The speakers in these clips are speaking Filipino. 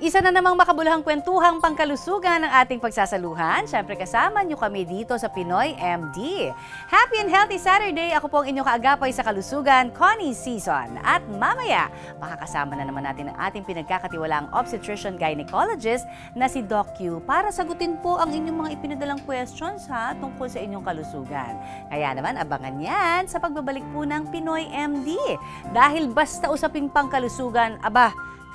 Isa na namang makabuluhang kwentuhang pangkalusugan ng ating pagsasaluhan. Siyempre kasama niyo kami dito sa Pinoy MD. Happy and healthy Saturday! Ako po ang inyong kaagapay sa kalusugan, Connie Season. At mamaya, makakasama na naman natin ang ating pinagkakatiwalaang obstetrician gynecologist na si Doc Q para sagutin po ang inyong mga ipinadalang questions tungkol sa inyong kalusugan. Kaya naman, abangan yan sa pagbabalik po ng Pinoy MD. Dahil basta usaping pangkalusugan,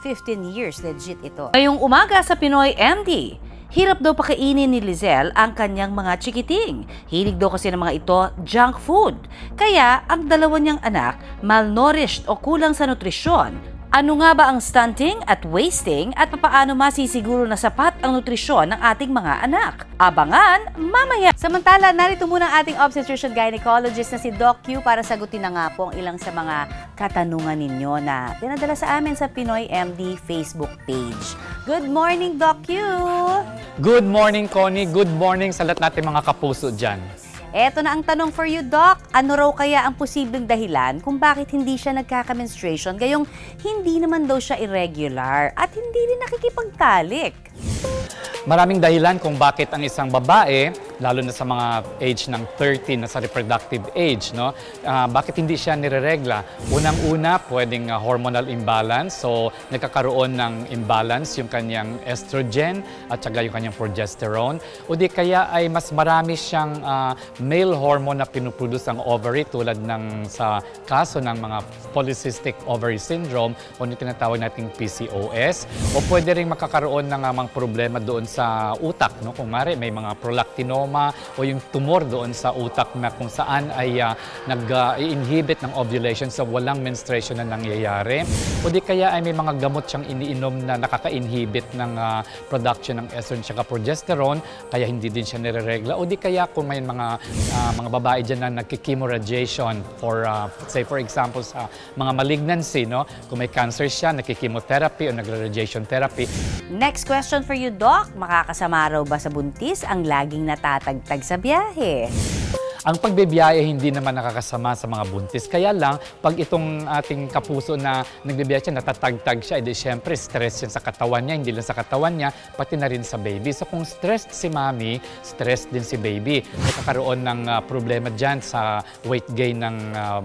15 years, legit ito. Ngayong umaga sa Pinoy MD, hirap daw pakainin ni Lizelle ang kanyang mga chikiting. Hilig daw kasi ng mga ito junk food. Kaya ang dalawa niyang anak malnourished o kulang sa nutrisyon. Ano nga ba ang stunting at wasting at papaano masisiguro na sapat ang nutrisyon ng ating mga anak? Abangan mamaya! Samantala, narito muna ang ating obstetrician gynecologist na si Doc Q para sagutin na nga po ang ilang sa mga katanungan ninyo na pinadala sa amin sa Pinoy MD Facebook page. Good morning, Doc Q! Good morning, Connie. Good morning sa lahat natin mga kapuso dyan. Eto na ang tanong for you, Doc. Ano raw kaya ang posibleng dahilan kung bakit hindi siya nagkaka-menstruation gayong hindi naman daw siya irregular at hindi rin nakikipagtalik? Maraming dahilan kung bakit ang isang babae, lalo na sa mga age ng 30 na sa reproductive age, bakit hindi siya nireregla? Unang-una, pwedeng hormonal imbalance. So, nagkakaroon ng imbalance yung kanyang estrogen at saka yung kanyang progesterone. O di kaya ay mas marami siyang male hormone na pinuproduce ang ovary tulad ng sa kaso ng mga polycystic ovary syndrome o yung tinatawag nating PCOS. O pwede rin makakaroon ng mga problema doon sa utak, kung mari may mga prolactinoma o yung tumor doon sa utak na kung saan ay nag-inhibit ng ovulation so walang menstruation na nangyayari. O di kaya ay may mga gamot siyang iniinom na nakaka-inhibit ng production ng estrogen at progesterone kaya hindi din siya nireregla. O di kaya kung may mga babae dyan na nagkikimoradiation for say for example sa mga malignancy, kung may cancer siya, nagkikimotherapy o nagre-radiation therapy. Next question for you, Doc. Makakasama raw ba sa buntis ang laging natatagtag sa biyahe? Ang pagbibiyahe hindi naman nakakasama sa mga buntis. Kaya lang, pag itong ating kapuso na nagbibiyahe siya, natatagtag siya, edi syempre stress yan sa katawan niya, hindi lang sa katawan niya, pati na rin sa baby. So kung stressed si mami, stressed din si baby. Nakakaroon ng problema dyan sa weight gain ng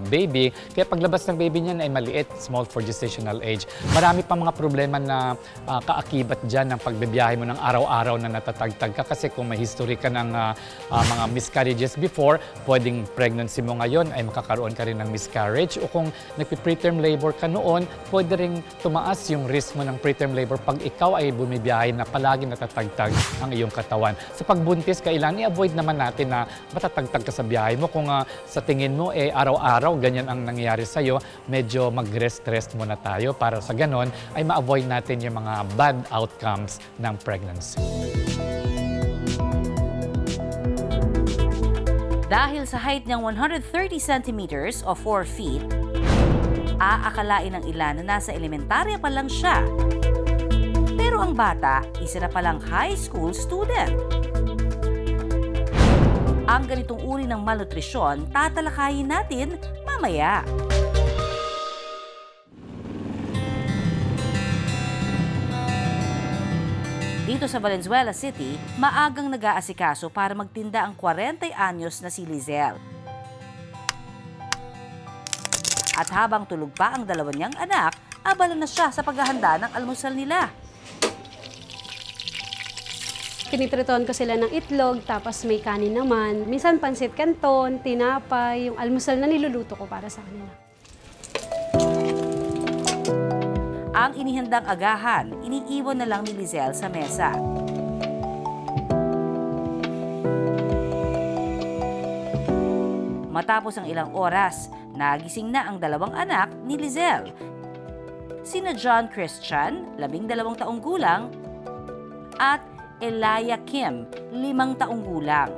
baby. Kaya paglabas ng baby niya ay maliit, small for gestational age. Marami pa mga problema na kaakibat dyan ng pagbibiyahe mo ng araw-araw na natatagtag ka. Kasi kung may history ka ng mga miscarriages before, pwedeng pregnancy mo ngayon ay makakaroon ka rin ng miscarriage o kung nagpi-preterm labor ka noon, pwede rin tumaas yung risk mo ng preterm labor pag ikaw ay bumibiyahe na palagi natatagtag ang iyong katawan. Sa pagbuntis, kailangan i-avoid naman natin na matatagtag ka sa biyahe mo. Kung sa tingin mo araw-araw ganyan ang nangyayari sa'yo, medyo mag-rest-rest muna tayo para sa ganon ay ma-avoid natin yung mga bad outcomes ng pregnancy. Dahil sa height niyang 130 centimeters o 4 feet, aakalain ng ilan na nasa elementarya pa lang siya. Pero ang bata, isa na palang high school student. Ang ganitong uri ng malnutrisyon, tatalakayin natin mamaya. Dito sa Valenzuela City, maagang nag-aasikaso para magtinda ang 40 anyos na si Lizelle. At habang tulog pa ang dalawa niyang anak, abala na siya sa paghahanda ng almusal nila. Tinitrituan ko sila ng itlog, tapos may kanin naman. Minsan pansit canton, tinapay, yung almusal na niluluto ko para sa kanila. Ang inihandang agahan, iniiwan na lang ni Lizelle sa mesa. Matapos ang ilang oras, nagising na ang dalawang anak ni Lizelle. Sina John Christian, 12 taong gulang, at Elia Kim, 5 taong gulang.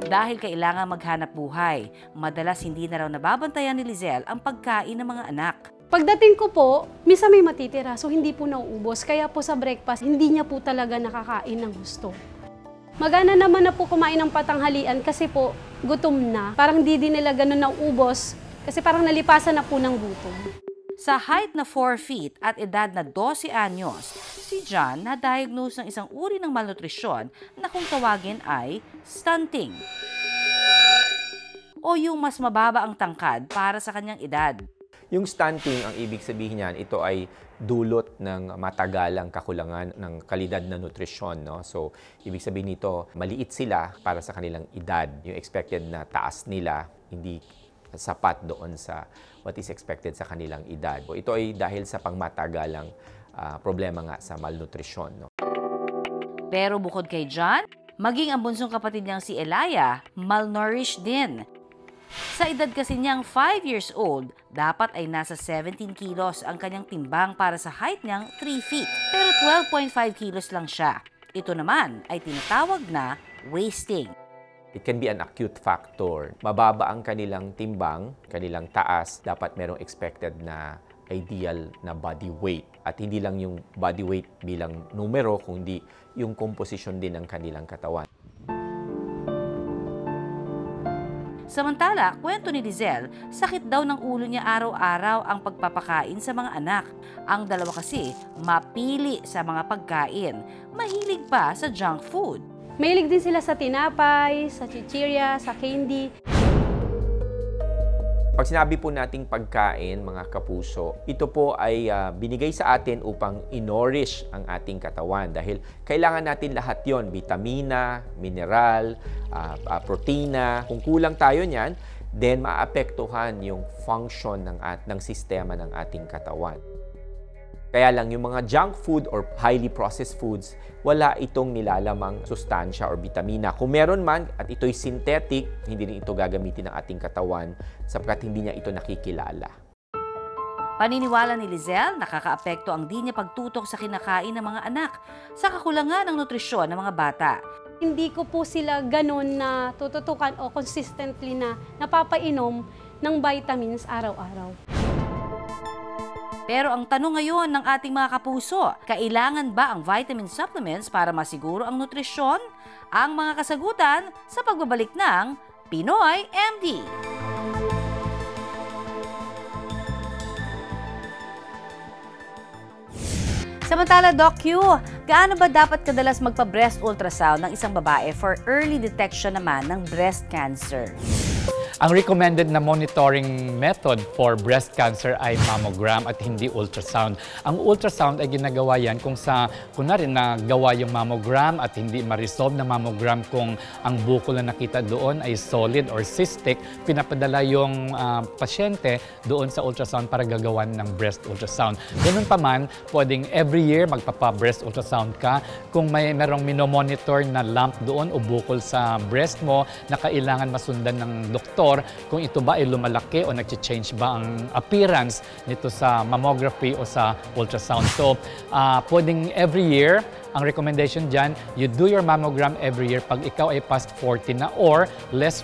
Dahil kailangan maghanap buhay, madalas hindi na raw nababantayan ni Lizelle ang pagkain ng mga anak. Pagdating ko po, minsan may matitira, so hindi po nauubos. Kaya po sa breakfast, hindi niya po talaga nakakain ng gusto. Magana naman na po kumain ng patanghalian kasi po gutom na. Parang di din nila ganun nauubos kasi parang nalipasan na po ng gutom. Sa height na 4 feet at edad na 12 anyos, si John na-diagnose ng isang uri ng malnutrisyon na kung tawagin ay stunting o yung mas mababa ang tangkad para sa kanyang edad. Yung stunting, ang ibig sabihin niyan, ito ay dulot ng matagalang kakulangan ng kalidad na nutrisyon. No? So, ibig sabihin nito, maliit sila para sa kanilang edad. Yung expected na taas nila, hindi sapat doon sa what is expected sa kanilang edad. So, ito ay dahil sa pangmatagalang problema nga sa malnutrisyon. No? Pero bukod kay John, maging ang bunsong kapatid niyang si Elia, malnourished din. Sa edad kasi niyang 5 years old, dapat ay nasa 17 kilos ang kanyang timbang para sa height niyang 3 feet. Pero 12.5 kilos lang siya. Ito naman ay tinatawag na wasting. It can be an acute factor. Mababa ang kanilang timbang, kanilang taas, dapat merong expected na ideal na body weight. At hindi lang yung body weight bilang numero, kundi yung composition din ng kanilang katawan. Samantala, kwento ni Lizelle, sakit daw ng ulo niya araw-araw ang pagpapakain sa mga anak. Ang dalawa kasi, mapili sa mga pagkain. Mahilig pa sa junk food. Mahilig din sila sa tinapay, sa chichirya, sa candy. Pag sinabi po nating pagkain, mga kapuso, ito po ay binigay sa atin upang inorish ang ating katawan dahil kailangan natin lahat yon, vitamina, mineral, protina. Kung kulang tayo niyan, then maapektuhan yung function ng sistema ng ating katawan. Kaya lang, yung mga junk food or highly processed foods, wala itong nilalamang sustansya or vitamina. Kung meron man at ito'y synthetic, hindi rin ito gagamitin ng ating katawan sapagkat hindi niya ito nakikilala. Paniniwala ni Lizelle, nakakaapekto ang di niya pagtutok sa kinakain ng mga anak sa kakulangan ng nutrisyon ng mga bata. Hindi ko po sila ganun na tututukan o consistently na napapainom ng vitamins araw-araw. Pero ang tanong ngayon ng ating mga kapuso, kailangan ba ang vitamin supplements para masiguro ang nutrisyon? Ang mga kasagutan sa pagbabalik ng Pinoy MD. Samantala, Doc Q, gaano ba dapat kadalas magpa-breast ultrasound ng isang babae for early detection naman ng breast cancer? Ang recommended na monitoring method for breast cancer ay mammogram at hindi ultrasound. Ang ultrasound ay ginagawa yan kung kunwari nagawa yung mammogram at hindi ma-resolve na mammogram kung ang bukol na nakita doon ay solid or cystic, pinapadala yung pasyente doon sa ultrasound para gagawan ng breast ultrasound. Ganun pa man, pwedeng every year magpapa-breast ultrasound ka kung merong minomonitor na lump doon o bukol sa breast mo na kailangan masundan ng doktor kung ito ba ay lumalaki o nag-change ba ang appearance nito sa mammography o sa ultrasound. So, pwedeng every year, ang recommendation dyan, you do your mammogram every year pag ikaw ay past 40 na or less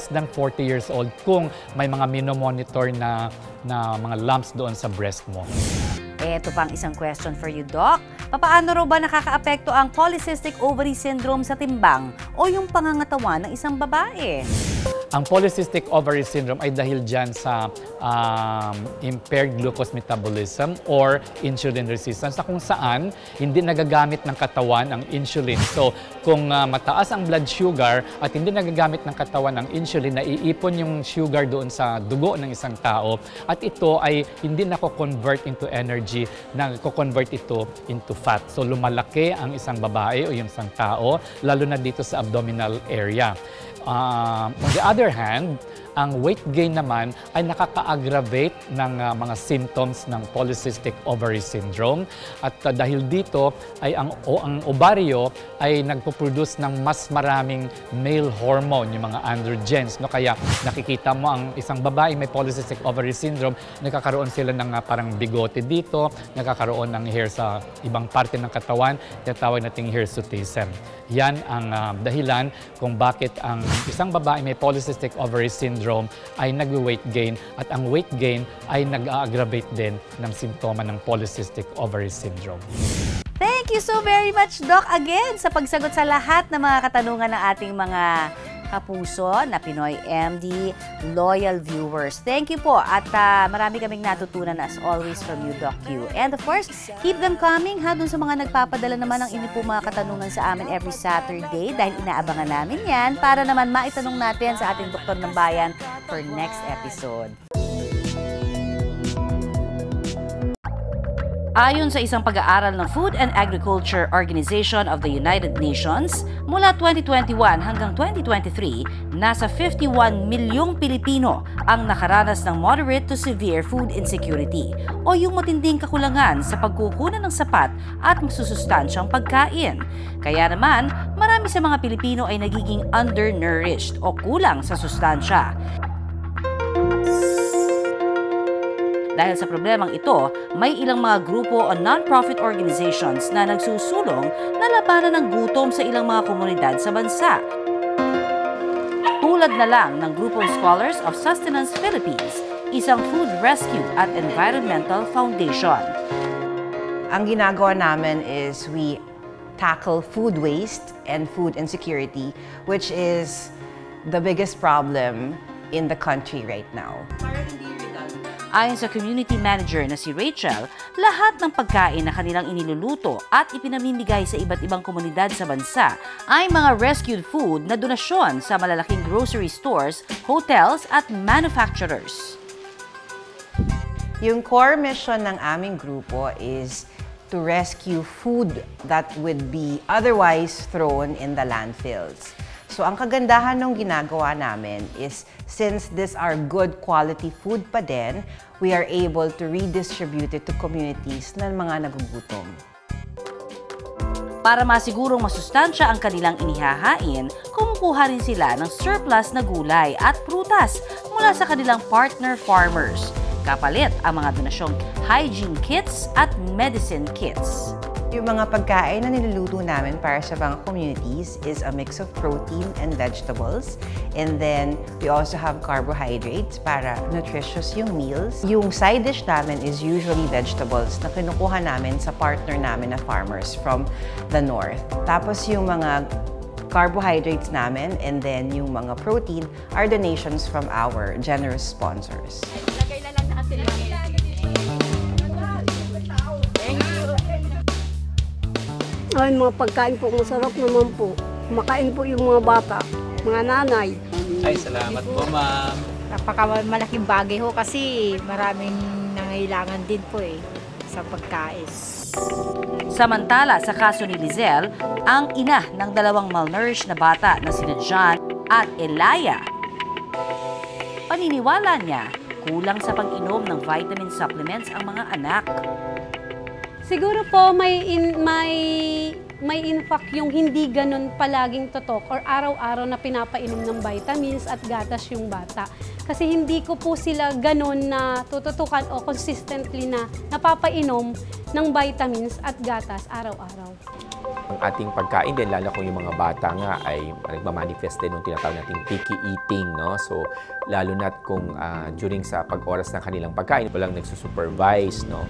than 40 years old kung may mga minomonitor na mga lumps doon sa breast mo. Ito pang isang question for you, Doc. Papaano raw ba nakakaapekto ang polycystic ovary syndrome sa timbang o yung pangangatawan ng isang babae? Ang polycystic ovary syndrome ay dahil dyan sa impaired glucose metabolism or insulin resistance na kung saan hindi nagagamit ng katawan ang insulin. So, kung mataas ang blood sugar at hindi nagagamit ng katawan ang insulin, naiipon yung sugar doon sa dugo ng isang tao at ito ay hindi nako-convert into energy, nako-convert ito into fat. So, lumalaki ang isang babae o yung isang tao, lalo na dito sa abdominal area. On the other hand, ang weight gain naman ay nakaka-aggravate ng mga symptoms ng polycystic ovary syndrome. At dahil dito ay ang ovaryo ay nagpo-produce ng mas maraming male hormone, yung mga androgens. No? Kaya nakikita mo ang isang babae may polycystic ovary syndrome, nagkakaroon sila ng parang bigote dito, nagkakaroon ng hair sa ibang parte ng katawan, tinatawag nating hirsutism. Yan ang dahilan kung bakit ang isang babae may polycystic ovary syndrome ay nag-weight gain at ang weight gain ay nag-aggravate din ng simptoma ng polycystic ovary syndrome. Thank you so very much, Doc, again sa pagsagot sa lahat ng mga katanungan ng ating mga kapuso na Pinoy MD loyal viewers. Thank you po at marami kaming natutunan as always from you, Doc Q. And of course, keep them coming dun sa mga nagpapadala naman ng inyo po mga katanungan sa amin every Saturday dahil inaabangan namin yan para naman maitanong natin sa ating Doktor ng Bayan for next episode. Ayon sa isang pag-aaral ng Food and Agriculture Organization of the United Nations, mula 2021 hanggang 2023, nasa 51 milyong Pilipino ang nakaranas ng moderate to severe food insecurity o yung matinding kakulangan sa pagkukunan ng sapat at masusustansyang pagkain. Kaya naman, marami sa mga Pilipino ay nagiging undernourished o kulang sa sustansya. Dahil sa problemang ito, may ilang mga grupo o non-profit organizations na nagsusulong na labanan ng gutom sa ilang mga komunidad sa bansa. Tulad na lang ng grupong Scholars of Sustenance Philippines, isang food rescue at environmental foundation. Ang ginagawa namin is we tackle food waste and food insecurity, which is the biggest problem in the country right now. Ayon sa community manager na si Rachel, lahat ng pagkain na kanilang iniluluto at ipinamimigay sa iba't ibang komunidad sa bansa ay mga rescued food na donasyon sa malalaking grocery stores, hotels at manufacturers. Yung core mission ng aming grupo is to rescue food that would be otherwise thrown in the landfills. So ang kagandahan ng ginagawa namin is since these are good quality food pa din, we are able to redistribute it to communities na mga nagugutom. Para masigurong masustansya ang kanilang inihahain, kumukuha rin sila ng surplus na gulay at prutas mula sa kanilang partner farmers. Kapalit ang mga donasyong hygiene kits at medicine kits. Yung mga pagkain na niluluto namin para sa mga communities is a mix of protein and vegetables. And then, we also have carbohydrates para nutritious yung meals. Yung side dish namin is usually vegetables na kinukuha namin sa partner namin na farmers from the north. Tapos yung mga carbohydrates namin and then yung mga protein are donations from our generous sponsors. Ay, mga pagkain po, masarap naman po. Kumakain po yung mga bata, mga nanay. Ay, salamat po, ma'am. Napaka-malaking bagay ho kasi maraming nangailangan din po sa pagkain. Samantala, sa kaso ni Lizelle, ang ina ng dalawang malnourished na bata na sina John at Elia, paniniwala niya, kulang sa pag-inom ng vitamin supplements ang mga anak. Siguro po may in fact yung hindi ganun palaging totok or araw-araw na pinapainom ng vitamins at gatas yung bata. Kasi hindi ko po sila ganun na tututukan o consistently na napapainom ng vitamins at gatas araw-araw. Ang ating pagkain din, lalo kung yung mga bata nga ay nagmamanifest din ng tinatawag nating picky eating, no? So, lalo na kung during sa pag-oras ng kanilang pagkain, walang nagsusupervise, no?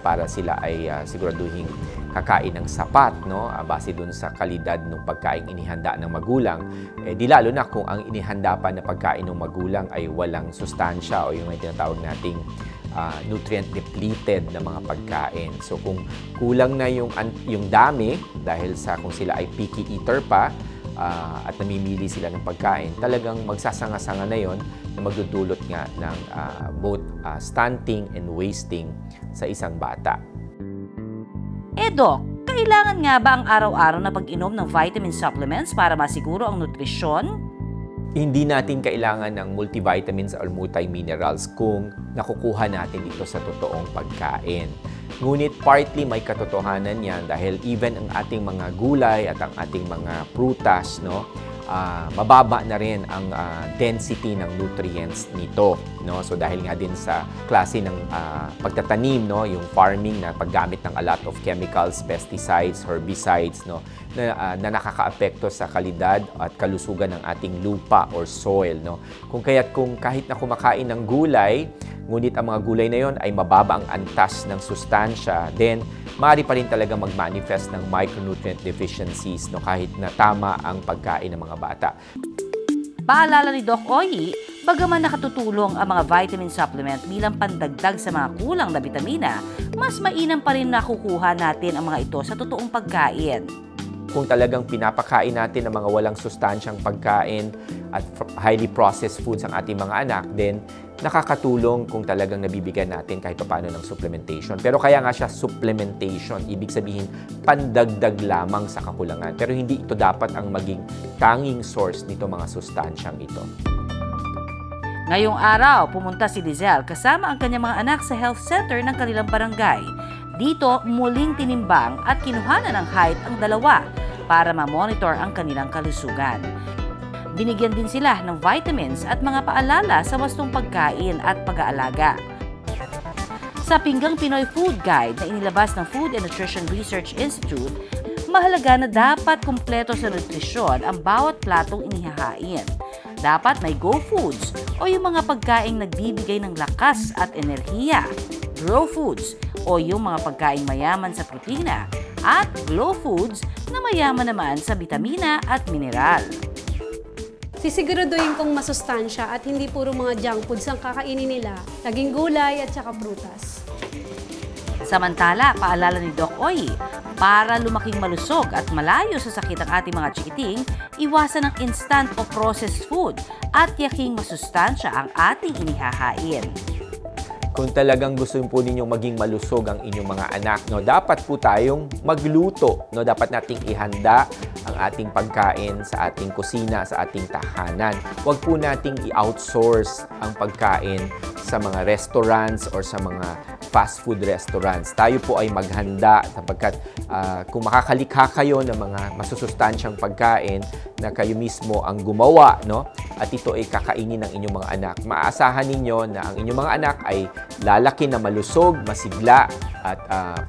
Para sila ay siguraduhin kakain ng sapat, no? Base dun sa kalidad ng pagkain inihanda ng magulang. Di lalo na kung ang inihanda pa na pagkain ng magulang ay walang sustansya o yung may tinatawag nating nutrient depleted na mga pagkain. So kung kulang na yung dami dahil sa kung sila ay picky eater pa at namimili sila ng pagkain, talagang magsasanga-sanga na yon na magdudulot nga ng both stunting and wasting sa isang bata. Doc, kailangan nga ba ang araw-araw na pag-inom ng vitamin supplements para masiguro ang nutrisyon? Hindi natin kailangan ng multivitamins or multiminerals kung nakukuha natin ito sa totoong pagkain. Ngunit partly may katotohanan yan dahil even ang ating mga gulay at ang ating mga prutas, no, mababa na rin ang density ng nutrients nito, no? So dahil nga din sa klase ng pagtatanim, no, yung farming na paggamit ng a lot of chemicals, pesticides, herbicides, no, na nakakaapekto sa kalidad at kalusugan ng ating lupa or soil, no. Kung kahit na kumakain ng gulay, ngunit ang mga gulay na yon ay mababa ang antas ng sustansya, then maaari pa rin talaga mag-manifest ng micronutrient deficiencies, no, kahit na tama ang pagkain ng mga bata. Paalala ni Doc Oyi, bagaman nakatutulong ang mga vitamin supplement bilang pandagdag sa mga kulang na bitamina, mas mainam pa rin nakukuha natin ang mga ito sa totoong pagkain. Kung talagang pinapakain natin ng mga walang sustansyang pagkain at highly processed foods ang ating mga anak, then nakakatulong kung talagang nabibigyan natin kahit paano ng supplementation. Pero kaya nga siya supplementation, ibig sabihin pandagdag lamang sa kakulangan. Pero hindi ito dapat ang maging tanging source nito mga sustansyang ito. Ngayong araw, pumunta si Lizelle kasama ang kanyang mga anak sa health center ng kanilang barangay. Dito, muling tinimbang at kinuhanan ng height ang dalawa para ma-monitor ang kanilang kalusugan. Binigyan din sila ng vitamins at mga paalala sa wastong pagkain at pag-aalaga. Sa Pinggang Pinoy Food Guide na inilabas ng Food and Nutrition Research Institute, mahalaga na dapat kumpleto sa nutrisyon ang bawat platong inihahain. Dapat may Go Foods o yung mga pagkaing nagbibigay ng lakas at enerhiya, Grow Foods o yung mga pagkaing mayaman sa protina, at Glow Foods na mayaman naman sa bitamina at mineral. Sisiguraduhin kong masustansya at hindi puro mga junk foods ang kakainin nila, laging gulay at saka prutas. Samantala, paalala ni Doc Oyi, para lumaking malusog at malayo sa sakit ang ating mga chikiting, iwasan ang instant o processed food at yaking masustansya ang ating inihahain. Kung talagang gusto po ninyong maging malusog ang inyong mga anak, no, dapat po tayong magluto. No? Dapat nating ihanda ang ating pagkain sa ating kusina, sa ating tahanan. Huwag po nating i-outsource ang pagkain sa mga restaurants or sa mga fast food restaurants. Tayo po ay maghanda sapagkat kung makakalikha kayo ng mga masusustansyang pagkain na kayo mismo ang gumawa, no? At ito ay kakainin ng inyong mga anak, maaasahan ninyo na ang inyong mga anak ay lalaki na malusog, masigla at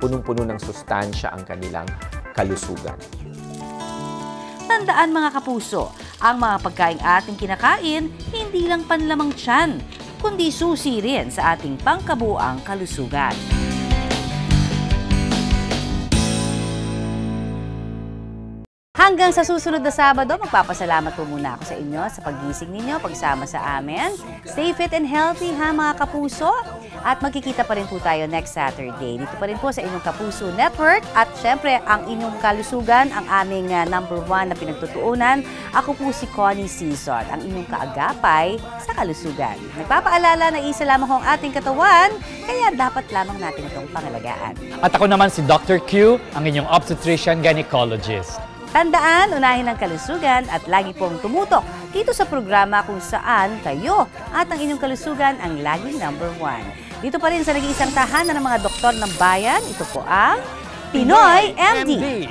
punong-puno ng sustansya ang kanilang kalusugan. Tandaan mga kapuso, ang mga pagkaing ating kinakain hindi lang panlamang tiyan, kundi susi rin sa ating pangkabuang kalusugan. Hanggang sa susunod na Sabado, magpapasalamat po muna ako sa inyo sa paggising ninyo, pagsama sa amin. Stay fit and healthy ha mga kapuso. At magkikita pa rin po tayo next Saturday. Dito pa rin po sa inyong Kapuso Network. At syempre, ang inyong kalusugan, ang aming number 1 na pinagtutuunan. Ako po si Connie Season, ang inyong kaagapay sa kalusugan. Nagpapaalala na isa lamang ang ating katawan, kaya dapat lamang natin itong pangalagaan. At ako naman si Dr. Q, ang inyong obstetrician gynecologist. Tandaan, unahin ang kalusugan at lagi pong tumutok dito sa programa kung saan kayo at ang inyong kalusugan ang laging number 1. Dito pa rin sa nag-iisang tahanan ng mga doktor ng bayan, ito po ang Pinoy MD.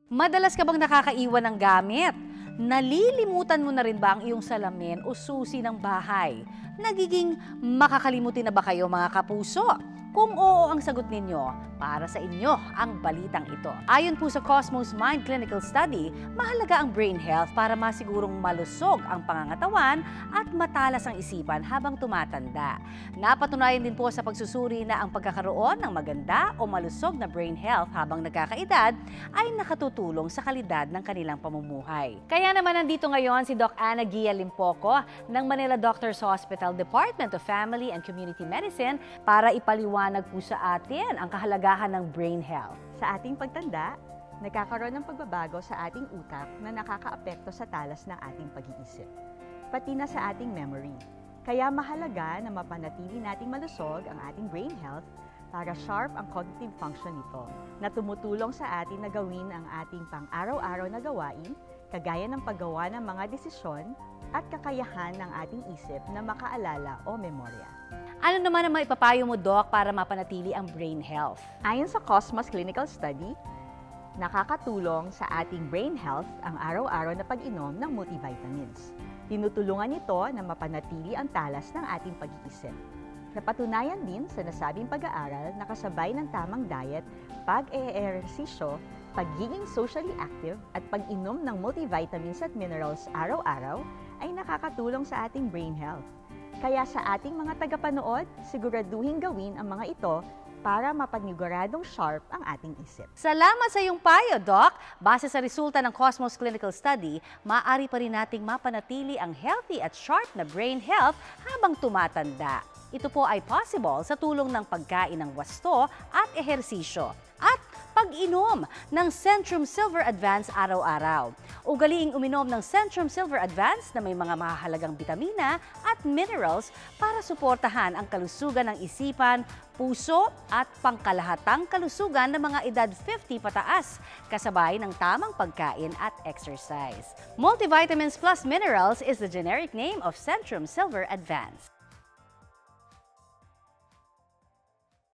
Madalas ka bang nakakaiwan ng gamit? Nalilimutan mo na rin ba ang iyong salamin o susi ng bahay? Nagiging makakalimutin na ba kayo mga kapuso? Kung oo ang sagot ninyo, para sa inyo ang balitang ito. Ayon po sa Cosmos Mind Clinical Study, mahalaga ang brain health para masigurong malusog ang pangangatawan at matalas ang isipan habang tumatanda. Napatunayan din po sa pagsusuri na ang pagkakaroon ng maganda o malusog na brain health habang nagkakaedad ay nakatutulong sa kalidad ng kanilang pamumuhay. Kaya naman nandito ngayon si Doc Ana Gia Limpoco ng Manila Doctors Hospital Department of Family and Community Medicine para ipaliwanag po sa atin ang kahalagahan ng brain health. Sa ating pagtanda, nagkakaroon ng pagbabago sa ating utak na nakakaapekto sa talas ng ating pag-iisip, pati na sa ating memory. Kaya mahalaga na mapanatili nating malusog ang ating brain health para sharp ang cognitive function nito na tumutulong sa atin na gawin ang ating pang-araw-araw na gawain, kagaya ng paggawa ng mga desisyon at kakayahan ng ating isip na makaalala o memorya. Ano naman ang maipapayo mo, Doc, para mapanatili ang brain health? Ayon sa Cosmos Clinical Study, nakakatulong sa ating brain health ang araw-araw na pag-inom ng multivitamins. Tinutulungan ito na mapanatili ang talas ng ating pag-iisip. Napatunayan din sa nasabing pag-aaral na kasabay ng tamang diet, pag-eehersisyo, pagiging socially active at pag-inom ng multivitamins at minerals araw-araw ay nakakatulong sa ating brain health. Kaya sa ating mga tagapanood, siguraduhin gawin ang mga ito para mapaniguradong sharp ang ating isip. Salamat sa iyong payo, Doc. Base sa resulta ng Cosmos Clinical Study, maaari pa rin nating mapanatili ang healthy at sharp na brain health habang tumatanda. Ito po ay possible sa tulong ng pagkain ng wasto at ehersisyo at pag-inom ng Centrum Silver Advance araw-araw. Ugaliing uminom ng Centrum Silver Advance na may mga mahalagang bitamina at minerals para suportahan ang kalusugan ng isipan, puso at pangkalahatang kalusugan ng mga edad 50 pataas, kasabay ng tamang pagkain at exercise. Multivitamins plus Minerals is the generic name of Centrum Silver Advance.